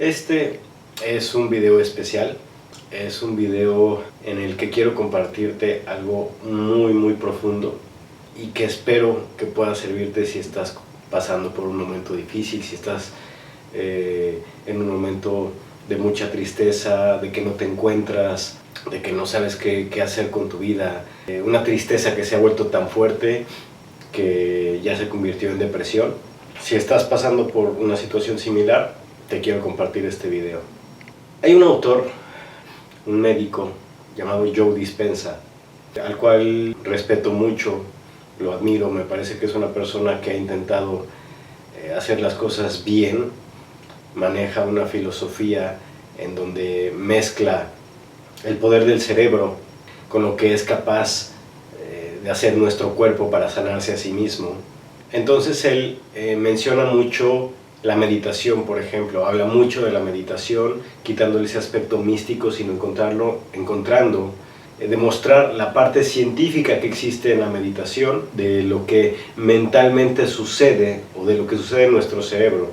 Este es un video especial, es un video en el que quiero compartirte algo muy profundo y que espero que pueda servirte si estás pasando por un momento difícil, si estás en un momento de mucha tristeza, de que no te encuentras, de que no sabes qué hacer con tu vida, una tristeza que se ha vuelto tan fuerte que ya se convirtió en depresión. Si estás pasando por una situación similar, te quiero compartir este video. Hay un autor, un médico llamado Joe Dispenza, al cual respeto mucho, lo admiro, me parece que es una persona que ha intentado hacer las cosas bien, maneja una filosofía en donde mezcla el poder del cerebro con lo que es capaz de hacer nuestro cuerpo para sanarse a sí mismo. Entonces él menciona mucho la meditación, por ejemplo, habla mucho de la meditación, quitándole ese aspecto místico, sino encontrando, demostrar la parte científica que existe en la meditación, de lo que mentalmente sucede o de lo que sucede en nuestro cerebro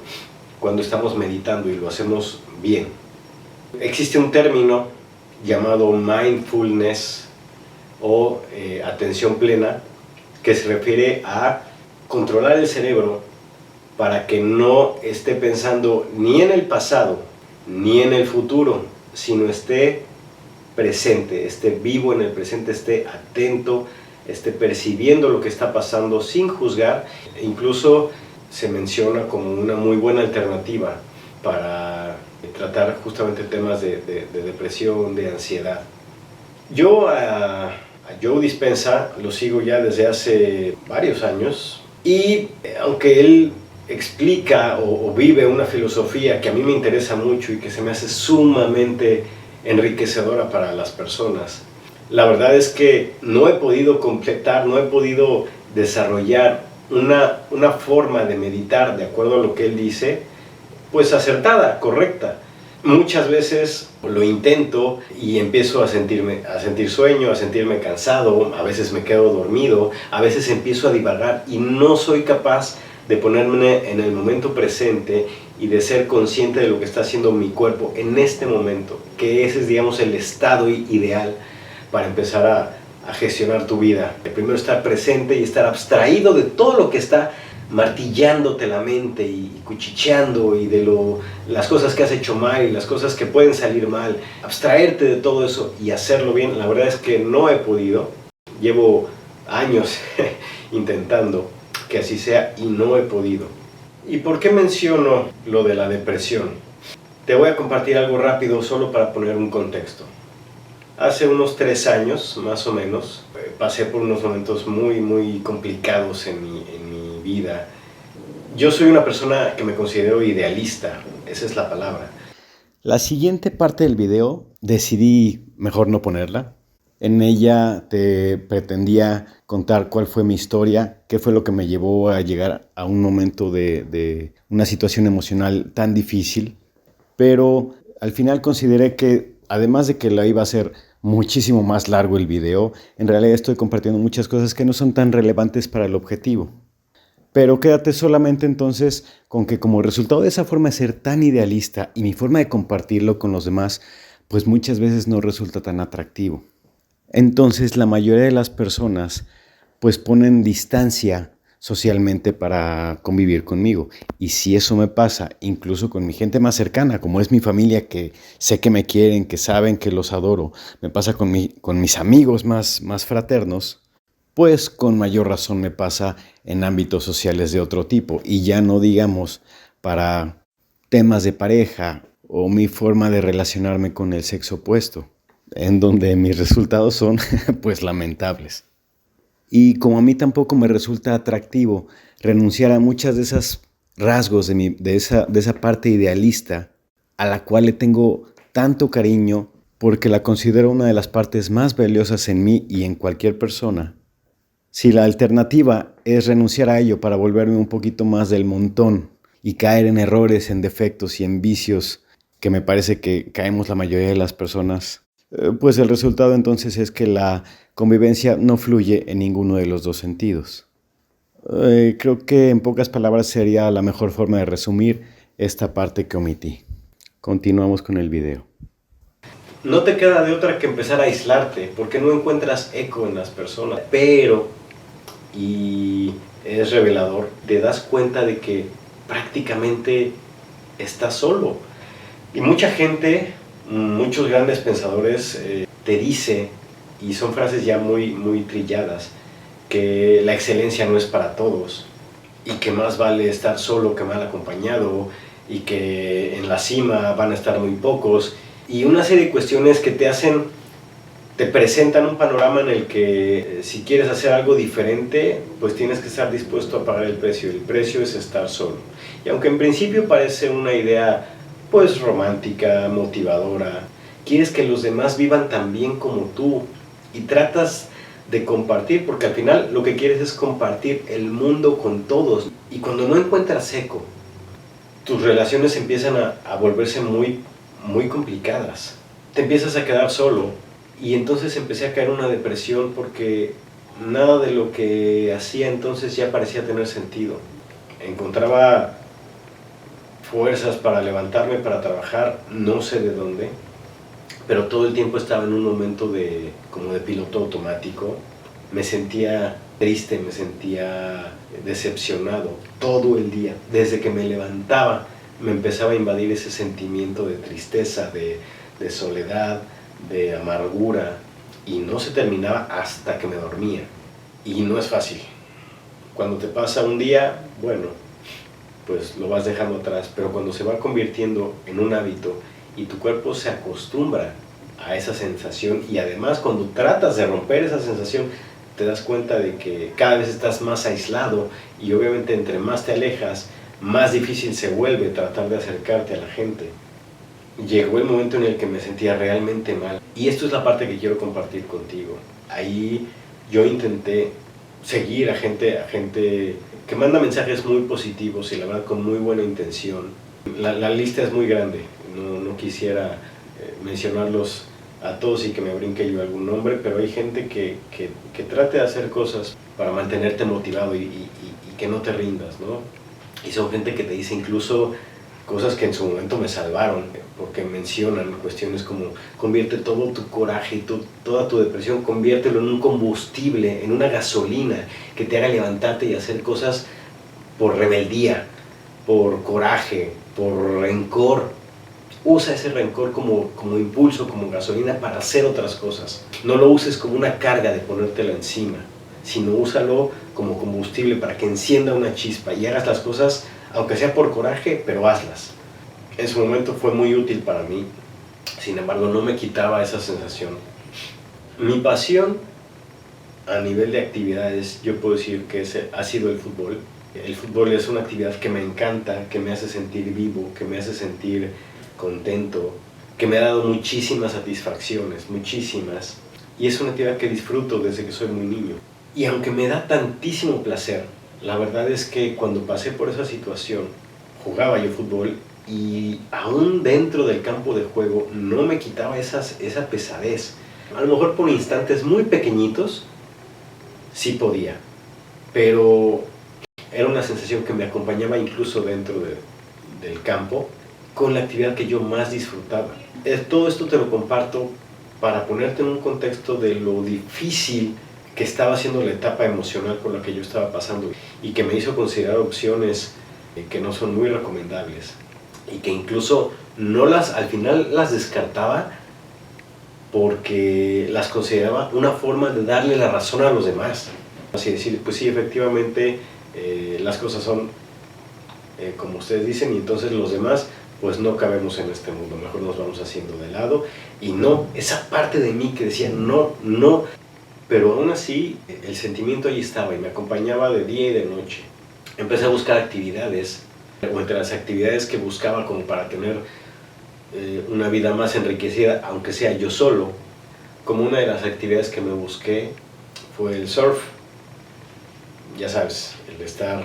cuando estamos meditando y lo hacemos bien. Existe un término llamado mindfulness o atención plena, que se refiere a controlar el cerebro para que no esté pensando ni en el pasado ni en el futuro, sino esté presente, esté vivo en el presente, esté atento, esté percibiendo lo que está pasando sin juzgar. Incluso se menciona como una muy buena alternativa para tratar justamente temas de depresión, de ansiedad. Yo a Joe Dispenza lo sigo ya desde hace varios años y aunque él explica o vive una filosofía que a mí me interesa mucho y que se me hace sumamente enriquecedora para las personas, la verdad es que no he podido completar, no he podido desarrollar una forma de meditar de acuerdo a lo que él dice, pues acertada, correcta. Muchas veces lo intento y empiezo a sentir sueño, a sentirme cansado, a veces me quedo dormido, a veces empiezo a divagar y no soy capaz de ponerme en el momento presente y de ser consciente de lo que está haciendo mi cuerpo en este momento, que ese es, digamos, el estado ideal para empezar a gestionar tu vida. Primero estar presente y estar abstraído de todo lo que está martillándote la mente y cuchicheando y de las cosas que has hecho mal y las cosas que pueden salir mal, abstraerte de todo eso y hacerlo bien. La verdad es que no he podido, llevo años intentando que así sea y no he podido. ¿Y por qué menciono lo de la depresión? Te voy a compartir algo rápido solo para poner un contexto. Hace unos 3 años, más o menos, pasé por unos momentos muy complicados en mi vida. Yo soy una persona que me considero idealista, esa es la palabra. La siguiente parte del video decidí mejor no ponerla. En ella te pretendía contar cuál fue mi historia, qué fue lo que me llevó a llegar a un momento de una situación emocional tan difícil, pero al final consideré que además de que la iba a hacer muchísimo más largo el video, en realidad estoy compartiendo muchas cosas que no son tan relevantes para el objetivo. Pero quédate solamente entonces con que como resultado de esa forma de ser tan idealista y mi forma de compartirlo con los demás, pues muchas veces no resulta tan atractivo. Entonces la mayoría de las personas pues ponen distancia socialmente para convivir conmigo. Y si eso me pasa, incluso con mi gente más cercana, como es mi familia, que sé que me quieren, que saben que los adoro, me pasa con mis amigos más fraternos, pues con mayor razón me pasa en ámbitos sociales de otro tipo. Y ya no digamos para temas de pareja o mi forma de relacionarme con el sexo opuesto, en donde mis resultados son pues lamentables. Y como a mí tampoco me resulta atractivo renunciar a muchas de esas rasgos de esa parte idealista a la cual le tengo tanto cariño porque la considero una de las partes más valiosas en mí y en cualquier persona. Si la alternativa es renunciar a ello para volverme un poquito más del montón y caer en errores, en defectos y en vicios que me parece que caemos la mayoría de las personas, pues el resultado entonces es que la convivencia no fluye en ninguno de los dos sentidos. Creo que en pocas palabras sería la mejor forma de resumir esta parte que omití. Continuamos con el video. No te queda de otra que empezar a aislarte, porque no encuentras eco en las personas. Pero, y es revelador, te das cuenta de que prácticamente estás solo. Y mucha gente, muchos grandes pensadores te dice, y son frases ya muy trilladas, que la excelencia no es para todos, y que más vale estar solo que mal acompañado, y que en la cima van a estar muy pocos, y una serie de cuestiones que te presentan un panorama en el que si quieres hacer algo diferente, pues tienes que estar dispuesto a pagar el precio. El precio es estar solo. Y aunque en principio parece una idea pues romántica, motivadora, quieres que los demás vivan tan bien como tú y tratas de compartir, porque al final lo que quieres es compartir el mundo con todos. Y cuando no encuentras eco, tus relaciones empiezan a volverse muy complicadas. Te empiezas a quedar solo y entonces empecé a caer en una depresión porque nada de lo que hacía entonces ya parecía tener sentido. Encontraba fuerzas para levantarme, para trabajar, no sé de dónde, pero todo el tiempo estaba en un momento como de piloto automático. Me sentía triste, me sentía decepcionado todo el día. Desde que me levantaba me empezaba a invadir ese sentimiento de tristeza, de soledad, de amargura, y no se terminaba hasta que me dormía. Y no es fácil. Cuando te pasa un día, bueno, pues lo vas dejando atrás, pero cuando se va convirtiendo en un hábito y tu cuerpo se acostumbra a esa sensación, y además cuando tratas de romper esa sensación te das cuenta de que cada vez estás más aislado, y obviamente entre más te alejas, más difícil se vuelve tratar de acercarte a la gente. Llegó el momento en el que me sentía realmente mal, y esto es la parte que quiero compartir contigo. Ahí yo intenté seguir a gente que manda mensajes muy positivos y la verdad con muy buena intención. La lista es muy grande, no quisiera mencionarlos a todos y que me brinque yo algún nombre, pero hay gente que trate de hacer cosas para mantenerte motivado y que no te rindas, ¿no? Y son gente que te dice incluso cosas que en su momento me salvaron, porque mencionan cuestiones como: convierte todo tu coraje y toda tu depresión, conviértelo en un combustible, en una gasolina que te haga levantarte y hacer cosas por rebeldía, por coraje, por rencor. Usa ese rencor como impulso, como gasolina para hacer otras cosas. No lo uses como una carga de ponértela encima, sino úsalo como combustible para que encienda una chispa y hagas las cosas, aunque sea por coraje, pero hazlas. En su momento fue muy útil para mí, sin embargo no me quitaba esa sensación. Mi pasión a nivel de actividades, yo puedo decir que ha sido el fútbol. El fútbol es una actividad que me encanta, que me hace sentir vivo, que me hace sentir contento, que me ha dado muchísimas satisfacciones, muchísimas. Y es una actividad que disfruto desde que soy muy niño. Y aunque me da tantísimo placer, la verdad es que cuando pasé por esa situación, jugaba yo fútbol y aún dentro del campo de juego no me quitaba esa pesadez. A lo mejor por instantes muy pequeñitos sí podía, pero era una sensación que me acompañaba incluso dentro del campo, con la actividad que yo más disfrutaba. Todo esto te lo comparto para ponerte en un contexto de lo difícil que estaba siendo la etapa emocional por la que yo estaba pasando, y que me hizo considerar opciones que no son muy recomendables, y que incluso al final las descartaba porque las consideraba una forma de darle la razón a los demás. Así decir, pues sí, efectivamente las cosas son como ustedes dicen, y entonces los demás pues no cabemos en este mundo, mejor nos vamos haciendo de lado. Y no, esa parte de mí que decía no, pero aún así el sentimiento ahí estaba y me acompañaba de día y de noche. Empecé a buscar actividades, o entre las actividades que buscaba como para tener una vida más enriquecida, aunque sea yo solo, como una de las actividades que me busqué fue el surf. Ya sabes, el estar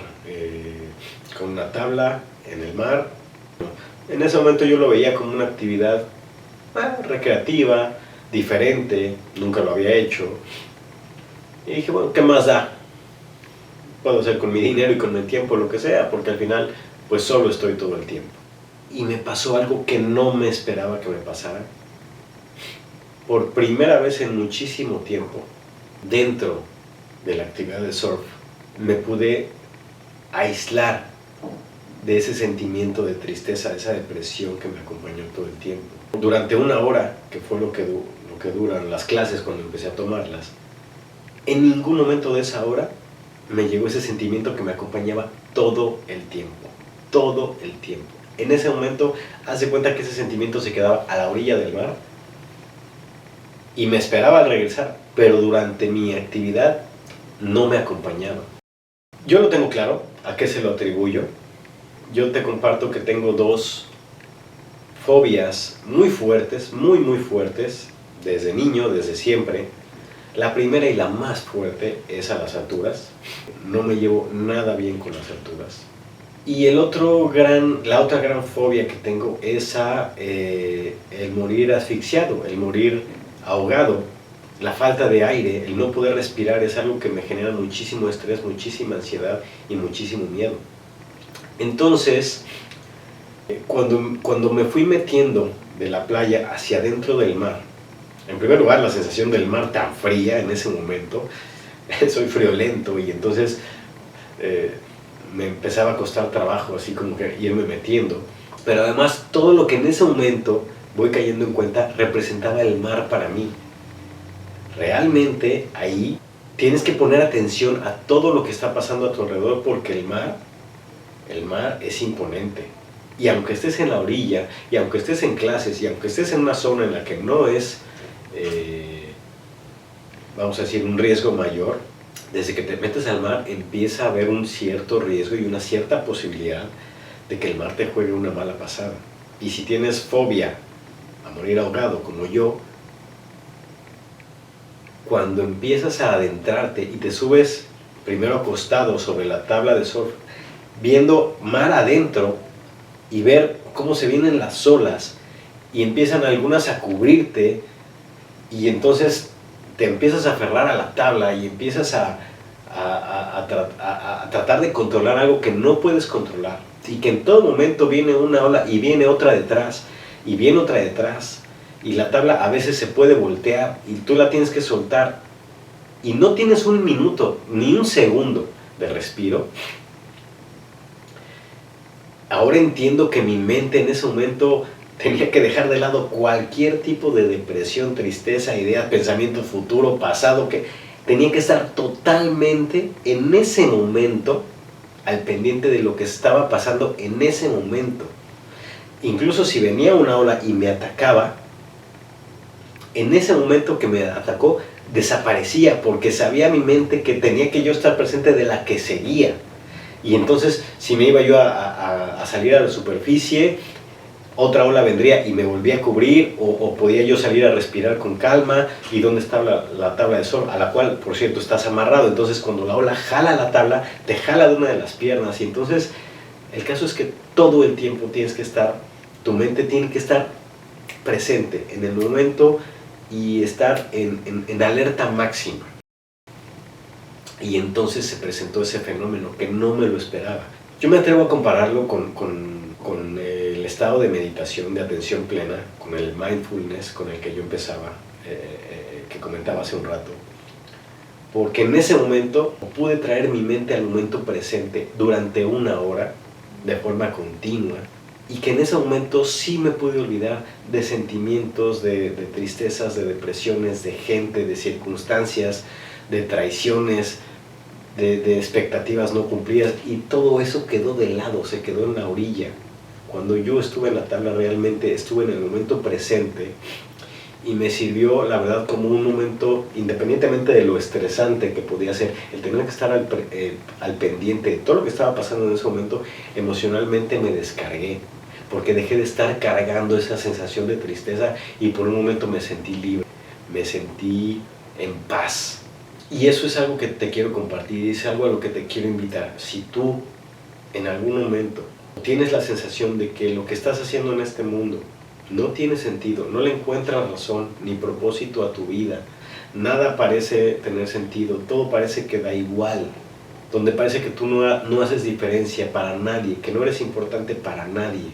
con una tabla en el mar. En ese momento yo lo veía como una actividad recreativa, diferente, nunca lo había hecho. Y dije, bueno, ¿qué más da? Puedo hacer con mi dinero y con mi tiempo lo que sea, porque al final pues solo estoy todo el tiempo. y me pasó algo que no me esperaba que me pasara. Por primera vez en muchísimo tiempo, dentro de la actividad de surf, me pude aislar de ese sentimiento de tristeza, de esa depresión que me acompañó todo el tiempo. Durante una hora, que fue lo que duran las clases cuando empecé a tomarlas, en ningún momento de esa hora me llegó ese sentimiento que me acompañaba todo el tiempo. Todo el tiempo. En ese momento, haz de cuenta que ese sentimiento se quedaba a la orilla del mar y me esperaba al regresar, pero durante mi actividad no me acompañaba. Yo lo tengo claro, ¿a qué se lo atribuyo? Yo te comparto que tengo dos fobias muy fuertes, muy fuertes, desde niño, desde siempre. La primera y la más fuerte es a las alturas. No me llevo nada bien con las alturas. Y la otra gran fobia que tengo es el morir asfixiado, el morir ahogado. La falta de aire, el no poder respirar es algo que me genera muchísimo estrés, muchísima ansiedad y muchísimo miedo. Entonces, cuando me fui metiendo de la playa hacia adentro del mar, en primer lugar la sensación del mar tan fría en ese momento, soy friolento y entonces me empezaba a costar trabajo así como que irme metiendo, pero además todo lo que en ese momento voy cayendo en cuenta representaba el mar para mí. Realmente ahí tienes que poner atención a todo lo que está pasando a tu alrededor porque el mar es imponente. Y aunque estés en la orilla, y aunque estés en clases, y aunque estés en una zona en la que no es, vamos a decir, un riesgo mayor, desde que te metes al mar empieza a haber un cierto riesgo y una cierta posibilidad de que el mar te juegue una mala pasada. Y si tienes fobia a morir ahogado como yo, cuando empiezas a adentrarte y te subes primero acostado sobre la tabla de surf, viendo mar adentro y ver cómo se vienen las olas y empiezan algunas a cubrirte y entonces te empiezas a aferrar a la tabla y empiezas a tratar de controlar algo que no puedes controlar y que en todo momento viene una ola y viene otra detrás y viene otra detrás y la tabla a veces se puede voltear y tú la tienes que soltar y no tienes un minuto ni un segundo de respiro. Ahora entiendo que mi mente en ese momento tenía que dejar de lado cualquier tipo de depresión, tristeza, idea, pensamiento futuro, pasado, que tenía que estar totalmente en ese momento al pendiente de lo que estaba pasando en ese momento. Incluso si venía una ola y me atacaba, en ese momento que me atacó desaparecía porque sabía mi mente que tenía que yo estar presente de la que seguía. Y entonces si me iba yo a salir a la superficie, otra ola vendría y me volvía a cubrir o podía yo salir a respirar con calma. ¿Y dónde está la tabla de surf? A la cual, por cierto, estás amarrado. Entonces cuando la ola jala la tabla, te jala de una de las piernas. Y entonces el caso es que todo el tiempo tienes que estar, tu mente tiene que estar presente en el momento y estar en alerta máxima. Y entonces se presentó ese fenómeno que no me lo esperaba. Yo me atrevo a compararlo con el estado de meditación, de atención plena, con el mindfulness con el que yo empezaba, que comentaba hace un rato. Porque en ese momento pude traer mi mente al momento presente durante una hora, de forma continua, y que en ese momento sí me pude olvidar de sentimientos, de tristezas, de depresiones, de gente, de circunstancias, de traiciones, de expectativas no cumplidas, y todo eso quedó de lado, se quedó en la orilla. Cuando yo estuve en la tabla realmente estuve en el momento presente y me sirvió la verdad como un momento, independientemente de lo estresante que podía ser, el tener que estar al pendiente de todo lo que estaba pasando en ese momento. Emocionalmente me descargué porque dejé de estar cargando esa sensación de tristeza y por un momento me sentí libre, me sentí en paz. Y eso es algo que te quiero compartir y es algo a lo que te quiero invitar. Si tú en algún momento tienes la sensación de que lo que estás haciendo en este mundo no tiene sentido, no le encuentras razón ni propósito a tu vida, nada parece tener sentido, todo parece que da igual, donde parece que tú no haces diferencia para nadie, que no eres importante para nadie,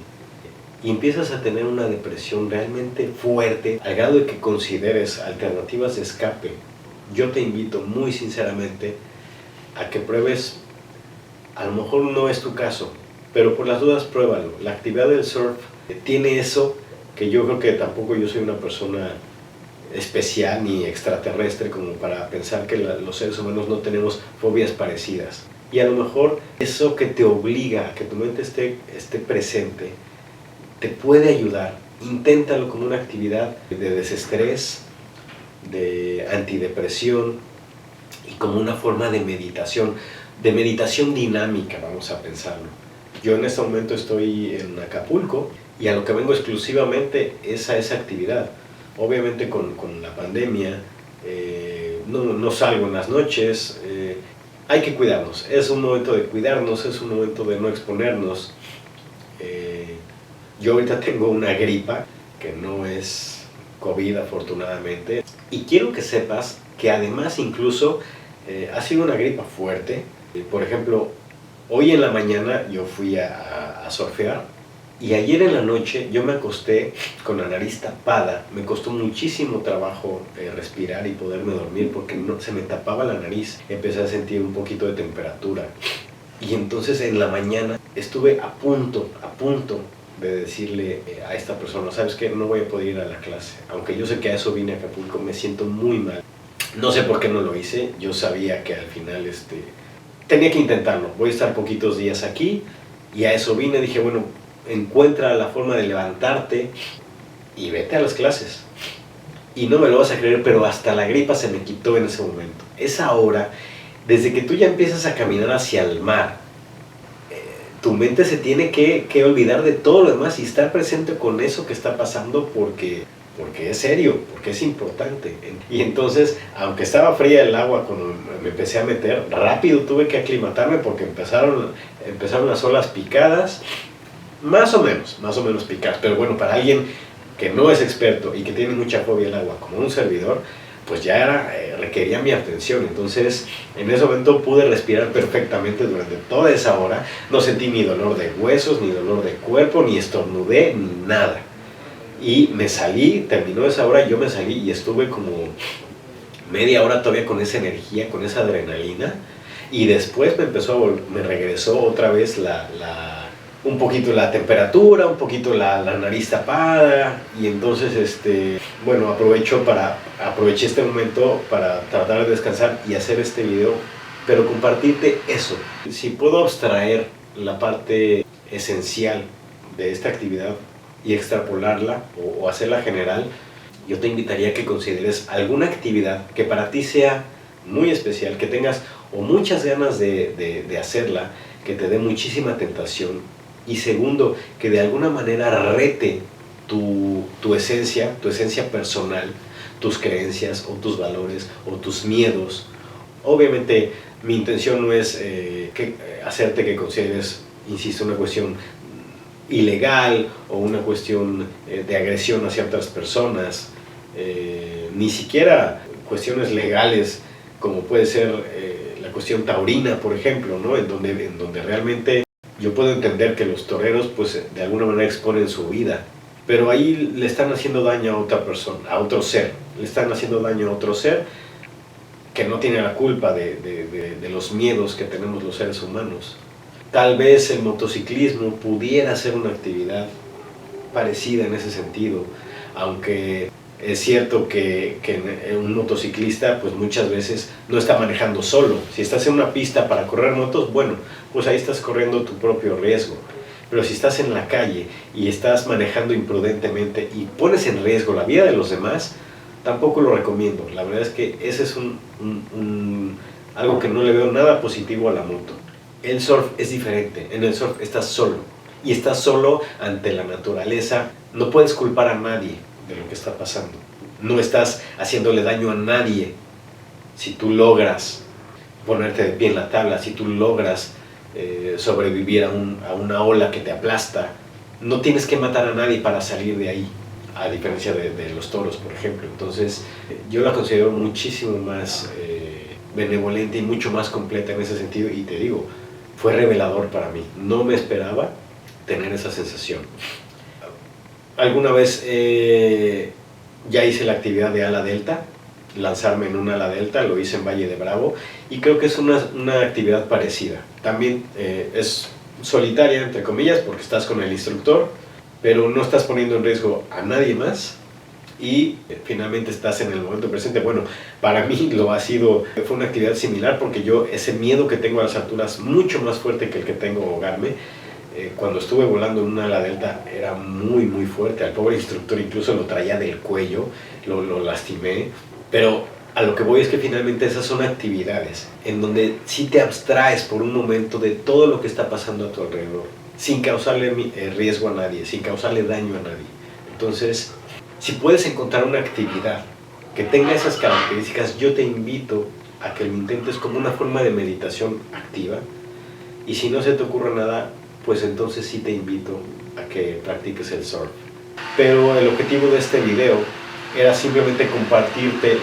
y empiezas a tener una depresión realmente fuerte, al grado de que consideres alternativas de escape, yo te invito muy sinceramente a que pruebes, a lo mejor no es tu caso, pero por las dudas pruébalo. La actividad del surf tiene eso que yo creo que tampoco yo soy una persona especial ni extraterrestre como para pensar que los seres humanos no tenemos fobias parecidas. Y a lo mejor eso que te obliga a que tu mente esté presente te puede ayudar. Inténtalo como una actividad de desestrés, de antidepresión y como una forma de meditación dinámica, vamos a pensarlo. Yo en este momento estoy en Acapulco y a lo que vengo exclusivamente es a esa actividad. Obviamente con la pandemia no salgo en las noches, hay que cuidarnos, es un momento de cuidarnos, es un momento de no exponernos. Yo ahorita tengo una gripa que no es COVID afortunadamente, y quiero que sepas que además incluso ha sido una gripa fuerte. Por ejemplo, hoy en la mañana yo fui a surfear y ayer en la noche yo me acosté con la nariz tapada. Me costó muchísimo trabajo respirar y poderme dormir porque se me tapaba la nariz. Empecé a sentir un poquito de temperatura y entonces en la mañana estuve a punto de decirle a esta persona, ¿sabes qué? No voy a poder ir a la clase. Aunque yo sé que a eso vine a Acapulco, me siento muy mal. No sé por qué no lo hice. Yo sabía que al final tenía que intentarlo. Voy a estar poquitos días aquí y a eso vine. Dije, bueno, encuentra la forma de levantarte y vete a las clases. Y no me lo vas a creer, pero hasta la gripa se me quitó en ese momento. Esa hora, desde que tú ya empiezas a caminar hacia el mar, tu mente se tiene que olvidar de todo lo demás y estar presente con eso que está pasando porque es serio, porque es importante. Y entonces, aunque estaba fría el agua cuando me empecé a meter, rápido tuve que aclimatarme porque empezaron las olas picadas, más o menos picadas, pero bueno, para alguien que no es experto y que tiene mucha fobia al agua, como un servidor, pues ya requería mi atención. Entonces en ese momento pude respirar perfectamente durante toda esa hora. No sentí ni dolor de huesos, ni dolor de cuerpo, ni estornudé, ni nada. Y me salí, terminó esa hora, yo me salí y estuve como media hora todavía con esa energía, con esa adrenalina. Y después me regresó otra vez un poquito la temperatura, un poquito la nariz tapada, y entonces bueno, aproveché este momento para tratar de descansar y hacer este video, pero compartirte eso. Si puedo abstraer la parte esencial de esta actividad y extrapolarla o hacerla general, yo te invitaría a que consideres alguna actividad que para ti sea muy especial, que tengas o muchas ganas de hacerla, que te dé muchísima tentación. Y segundo, que de alguna manera rete tu esencia personal, tus creencias o tus valores o tus miedos. Obviamente mi intención no es hacerte que consideres, insisto, una cuestión ilegal o una cuestión de agresión hacia otras personas, ni siquiera cuestiones legales como puede ser la cuestión taurina, por ejemplo, ¿no? en donde realmente yo puedo entender que los toreros pues de alguna manera exponen su vida, pero ahí le están haciendo daño a otra persona, a otro ser, le están haciendo daño a otro ser que no tiene la culpa de los miedos que tenemos los seres humanos. Tal vez el motociclismo pudiera ser una actividad parecida en ese sentido, aunque es cierto que un motociclista pues muchas veces no está manejando solo. Si estás en una pista para correr motos, bueno, pues ahí estás corriendo tu propio riesgo. Pero si estás en la calle y estás manejando imprudentemente y pones en riesgo la vida de los demás, tampoco lo recomiendo. La verdad es que ese es algo que no le veo nada positivo a la moto. El surf es diferente. En el surf estás solo. Y estás solo ante la naturaleza. No puedes culpar a nadie de lo que está pasando. No estás haciéndole daño a nadie. Si tú logras ponerte de pie en la tabla, si tú logras sobrevivir a una ola que te aplasta, no tienes que matar a nadie para salir de ahí, a diferencia de los toros, por ejemplo. Entonces yo la considero muchísimo más benevolente y mucho más completa en ese sentido, y te digo, fue revelador para mí. No me esperaba tener esa sensación. Alguna vez ya hice la actividad de ala delta, lanzarme en un ala delta, lo hice en Valle de Bravo, y creo que es una actividad parecida. También es solitaria, entre comillas, porque estás con el instructor, pero no estás poniendo en riesgo a nadie más, y finalmente estás en el momento presente. Bueno, para mí fue una actividad similar, porque yo ese miedo que tengo a las alturas, mucho más fuerte que el que tengo a ahogarme, cuando estuve volando en una ala delta era muy muy fuerte. Al pobre instructor incluso lo traía del cuello, lo lastimé, pero a lo que voy es que finalmente esas son actividades en donde sí te abstraes por un momento de todo lo que está pasando a tu alrededor, sin causarle riesgo a nadie, sin causarle daño a nadie. Entonces, si puedes encontrar una actividad que tenga esas características, yo te invito a que lo intentes como una forma de meditación activa, y si no se te ocurre nada, pues entonces sí te invito a que practiques el surf. Pero el objetivo de este video era simplemente compartirte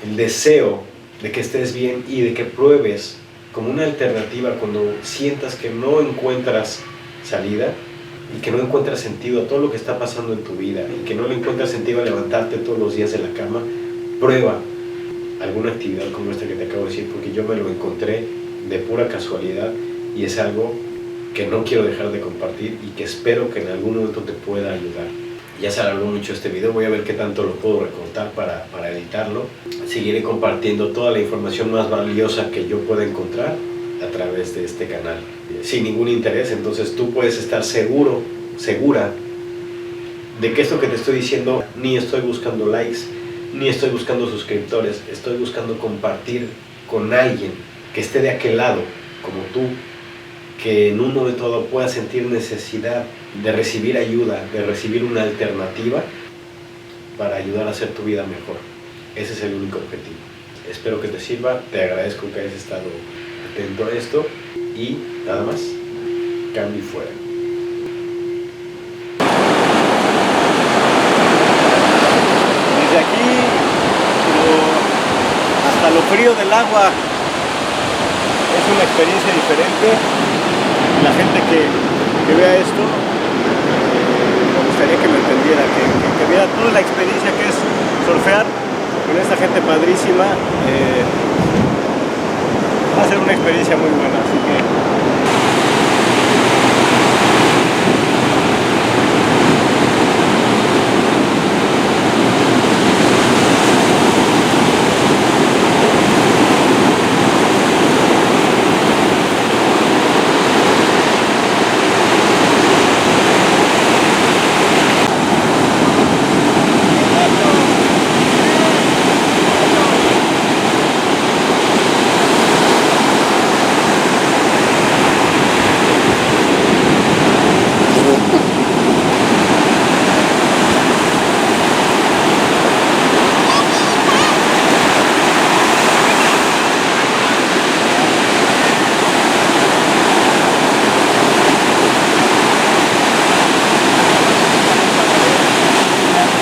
el deseo de que estés bien y de que pruebes como una alternativa cuando sientas que no encuentras salida y que no encuentras sentido a todo lo que está pasando en tu vida y que no le encuentras sentido a levantarte todos los días de la cama. Prueba alguna actividad como esta que te acabo de decir, porque yo me lo encontré de pura casualidad y es algo que no quiero dejar de compartir y que espero que en algún momento te pueda ayudar. Ya se alargó mucho este video, voy a ver qué tanto lo puedo recortar para editarlo. Seguiré compartiendo toda la información más valiosa que yo pueda encontrar a través de este canal, sin ningún interés. Entonces tú puedes estar seguro, segura de que esto que te estoy diciendo, ni estoy buscando likes, ni estoy buscando suscriptores, estoy buscando compartir con alguien que esté de aquel lado, como tú, que en un momento dado pueda sentir necesidad de recibir ayuda, de recibir una alternativa para ayudar a hacer tu vida mejor. Ese es el único objetivo. Espero que te sirva, te agradezco que hayas estado atento a esto y nada más, cambio y fuera. Desde aquí hasta lo frío del agua es una experiencia diferente. La gente que vea esto, me gustaría que me entendiera, que viera toda la experiencia que es surfear con esta gente padrísima. Va a ser una experiencia muy buena, así que